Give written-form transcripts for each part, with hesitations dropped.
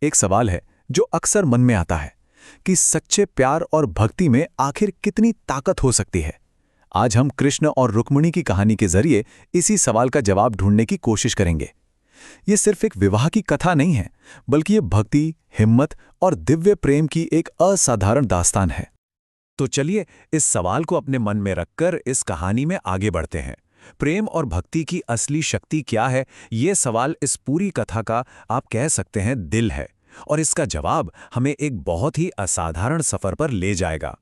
एक सवाल है जो अक्सर मन में आता है कि सच्चे प्यार और भक्ति में आखिर कितनी ताकत हो सकती है। आज हम कृष्ण और रुक्मिणी की कहानी के जरिए इसी सवाल का जवाब ढूंढने की कोशिश करेंगे। ये सिर्फ एक विवाह की कथा नहीं है, बल्कि ये भक्ति, हिम्मत और दिव्य प्रेम की एक असाधारण दास्तान है। तो चलिए इस सवाल को अपने मन में रखकर इस कहानी में आगे बढ़ते हैं। प्रेम और भक्ति की असली शक्ति क्या है, ये सवाल इस पूरी कथा का आप कह सकते हैं दिल है, और इसका जवाब हमें एक बहुत ही असाधारण सफर पर ले जाएगा।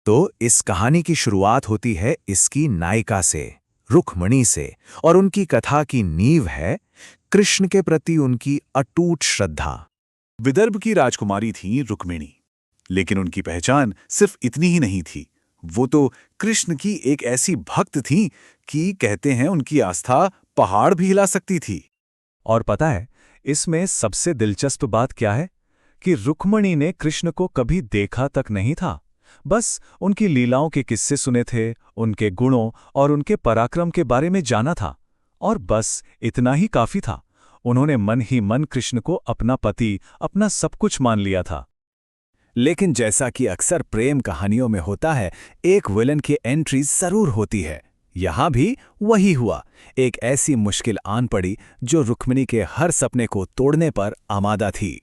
तो इस कहानी की शुरुआत होती है इसकी नायिका से, रुक्मिणी से, और उनकी कथा की नींव है कृष्ण के प्रति उनकी अटूट श्रद्धा। विदर्भ की राजकुमारी थी रुक्मिणी, लेकिन उनकी पहचान सिर्फ इतनी ही नहीं थी। वो तो कृष्ण की एक ऐसी भक्त थी कि कहते हैं उनकी आस्था पहाड़ भी हिला सकती थी। और पता है इसमें सबसे दिलचस्प बात क्या है कि रुक्मिणी ने कृष्ण को कभी देखा तक नहीं था, बस उनकी लीलाओं के किस्से सुने थे, उनके गुणों और उनके पराक्रम के बारे में जाना था, और बस इतना ही काफी था। उन्होंने मन ही मन कृष्ण को अपना पति, अपना सब कुछ मान लिया था। लेकिन जैसा कि अक्सर प्रेम कहानियों में होता है, एक विलन की एंट्री जरूर होती है। यहां भी वही हुआ। एक ऐसी मुश्किल आन पड़ी जो रुक्मिणी के हर सपने को तोड़ने पर आमादा थी।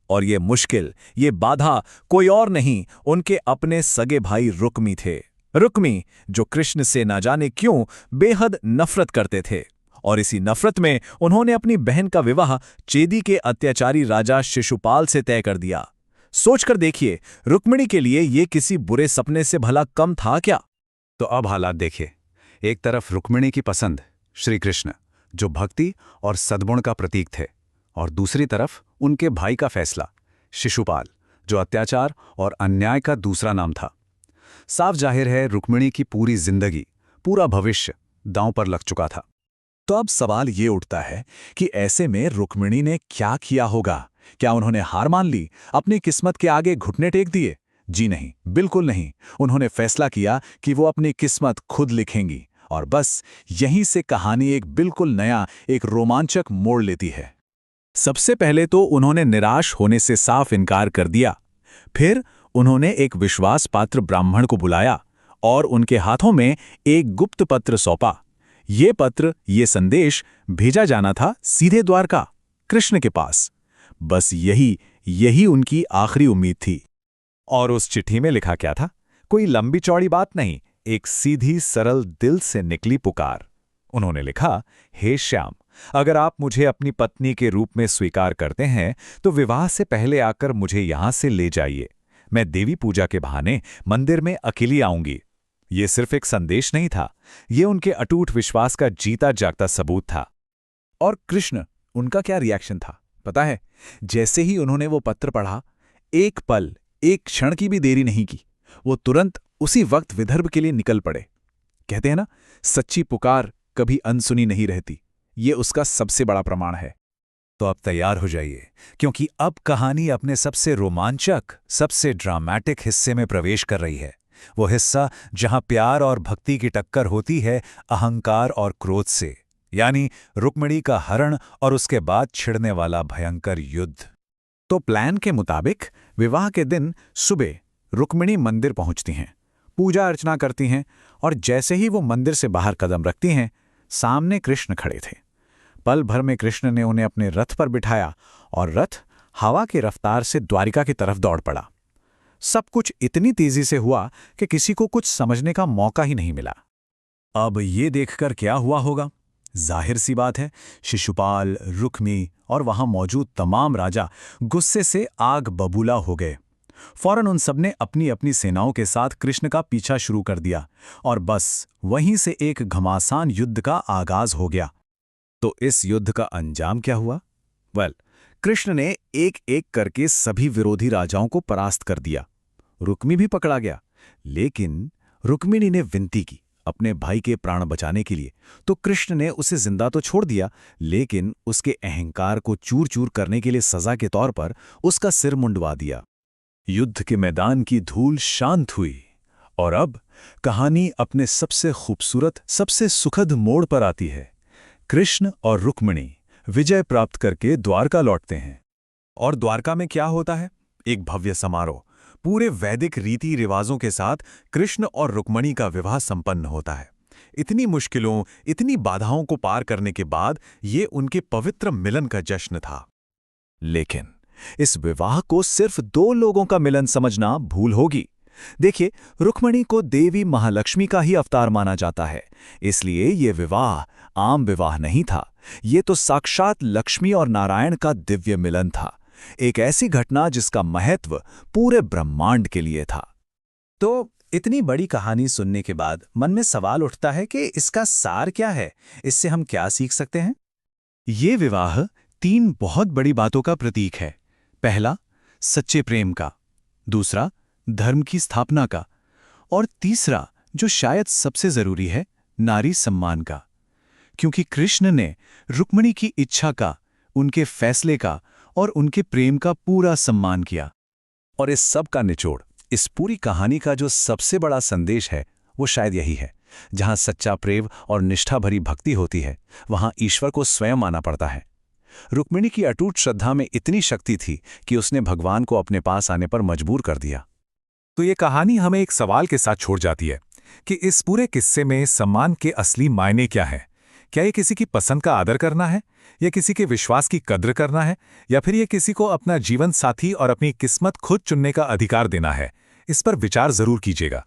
और ये मुश्किल, ये बाधा कोई और नहीं, उनके अपने सगे भाई रुक्मी थे। रुक्मी जो कृष्ण से ना जाने क्यों बेहद नफरत करते थे, और इसी नफरत में उन्होंने अपनी बहन का विवाह चेदी के अत्याचारी राजा शिशुपाल से तय कर दिया। सोचकर देखिए, रुक्मिणी के लिए ये किसी बुरे सपने से भला कम था क्या? तो अब हालात देखिए। एक तरफ रुक्मिणी की पसंद श्री कृष्ण, जो भक्ति और सद्गुण का प्रतीक थे, और दूसरी तरफ उनके भाई का फैसला शिशुपाल, जो अत्याचार और अन्याय का दूसरा नाम था। साफ जाहिर है रुक्मिणी की पूरी जिंदगी, पूरा भविष्य दांव पर लग चुका था। तो अब सवाल ये उठता है कि ऐसे में रुक्मिणी ने क्या किया होगा? क्या उन्होंने हार मान ली, अपनी किस्मत के आगे घुटने टेक दिए? जी नहीं, बिल्कुल नहीं। उन्होंने फैसला किया कि वो अपनी किस्मत खुद लिखेंगी, और बस यहीं से कहानी एक बिल्कुल नया, एक रोमांचक मोड़ लेती है। सबसे पहले तो उन्होंने निराश होने से साफ इनकार कर दिया। फिर उन्होंने एक विश्वास पात्र ब्राह्मण को बुलाया और उनके हाथों में एक गुप्त पत्र सौंपा। ये पत्र, ये संदेश भेजा जाना था सीधे द्वारका, कृष्ण के पास। बस यही उनकी आखिरी उम्मीद थी। और उस चिट्ठी में लिखा क्या था? कोई लंबी चौड़ी बात नहीं, एक सीधी सरल दिल से निकली पुकार। उन्होंने लिखा, हे श्याम, अगर आप मुझे अपनी पत्नी के रूप में स्वीकार करते हैं तो विवाह से पहले आकर मुझे यहां से ले जाइए। मैं देवी पूजा के बहाने मंदिर में अकेली आऊंगी। ये सिर्फ एक संदेश नहीं था, ये उनके अटूट विश्वास का जीता जागता सबूत था। और कृष्ण, उनका क्या रिएक्शन था पता है? जैसे ही उन्होंने वो पत्र पढ़ा, एक पल, एक क्षण की भी देरी नहीं की। वो तुरंत उसी वक्त विदर्भ के लिए निकल पड़े। कहते हैं ना, सच्ची पुकार कभी अनसुनी नहीं रहती। ये उसका सबसे बड़ा प्रमाण है। तो अब तैयार हो जाइए, क्योंकि अब कहानी अपने सबसे रोमांचक, सबसे ड्रामेटिक हिस्से में प्रवेश कर रही है। वो हिस्सा जहां प्यार और भक्ति की टक्कर होती है अहंकार और क्रोध से, यानी रुक्मिणी का हरण और उसके बाद छिड़ने वाला भयंकर युद्ध। तो प्लान के मुताबिक विवाह के दिन सुबह रुक्मिणी मंदिर पहुंचती हैं, पूजा अर्चना करती हैं, और जैसे ही वो मंदिर से बाहर कदम रखती हैं, सामने कृष्ण खड़े थे। पल भर में कृष्ण ने उन्हें अपने रथ पर बिठाया और रथ हवा की रफ्तार से द्वारिका की तरफ दौड़ पड़ा। सब कुछ इतनी तेजी से हुआ कि किसी को कुछ समझने का मौका ही नहीं मिला। अब ये देखकर क्या हुआ होगा? जाहिर सी बात है, शिशुपाल, रुक्मी और वहां मौजूद तमाम राजा गुस्से से आग बबूला हो गए। फौरन उन सबने अपनी अपनी सेनाओं के साथ कृष्ण का पीछा शुरू कर दिया, और बस वहीं से एक घमासान युद्ध का आगाज हो गया। तो इस युद्ध का अंजाम क्या हुआ? कृष्ण ने एक एक करके सभी विरोधी राजाओं को परास्त कर दिया। रुक्मी भी पकड़ा गया, लेकिन रुक्मिणी ने विनती की अपने भाई के प्राण बचाने के लिए, तो कृष्ण ने उसे जिंदा तो छोड़ दिया, लेकिन उसके अहंकार को चूर चूर करने के लिए सजा के तौर पर उसका सिर मुंडवा दिया। युद्ध के मैदान की धूल शांत हुई, और अब कहानी अपने सबसे खूबसूरत, सबसे सुखद मोड़ पर आती है। कृष्ण और रुक्मिणी विजय प्राप्त करके द्वारका लौटते हैं, और द्वारका में क्या होता है? एक भव्य समारोह, पूरे वैदिक रीति रिवाजों के साथ कृष्ण और रुक्मिणी का विवाह संपन्न होता है। इतनी मुश्किलों, इतनी बाधाओं को पार करने के बाद ये उनके पवित्र मिलन का जश्न था। लेकिन इस विवाह को सिर्फ दो लोगों का मिलन समझना भूल होगी। देखिए, रुक्मिणी को देवी महालक्ष्मी का ही अवतार माना जाता है, इसलिए ये विवाह आम विवाह नहीं था। ये तो साक्षात लक्ष्मी और नारायण का दिव्य मिलन था, एक ऐसी घटना जिसका महत्व पूरे ब्रह्मांड के लिए था। तो इतनी बड़ी कहानी सुनने के बाद मन में सवाल उठता है कि इसका सार क्या है, इससे हम क्या सीख सकते हैं? ये विवाह तीन बहुत बड़ी बातों का प्रतीक है। पहला, सच्चे प्रेम का। दूसरा, धर्म की स्थापना का। और तीसरा, जो शायद सबसे जरूरी है, नारी सम्मान का। क्योंकि कृष्ण ने रुक्मिणी की इच्छा का, उनके फैसले का और उनके प्रेम का पूरा सम्मान किया। और इस सब का निचोड़, इस पूरी कहानी का जो सबसे बड़ा संदेश है, वो शायद यही है। जहां सच्चा प्रेम और निष्ठा भरी भक्ति होती है, वहां ईश्वर को स्वयं आना पड़ता है। रुक्मिणी की अटूट श्रद्धा में इतनी शक्ति थी कि उसने भगवान को अपने पास आने पर मजबूर कर दिया। तो ये कहानी हमें एक सवाल के साथ छोड़ जाती है कि इस पूरे किस्से में सम्मान के असली मायने क्या है? क्या ये किसी की पसंद का आदर करना है, या किसी के विश्वास की कद्र करना है, या फिर ये किसी को अपना जीवन साथी और अपनी किस्मत खुद चुनने का अधिकार देना है? इस पर विचार जरूर कीजिएगा।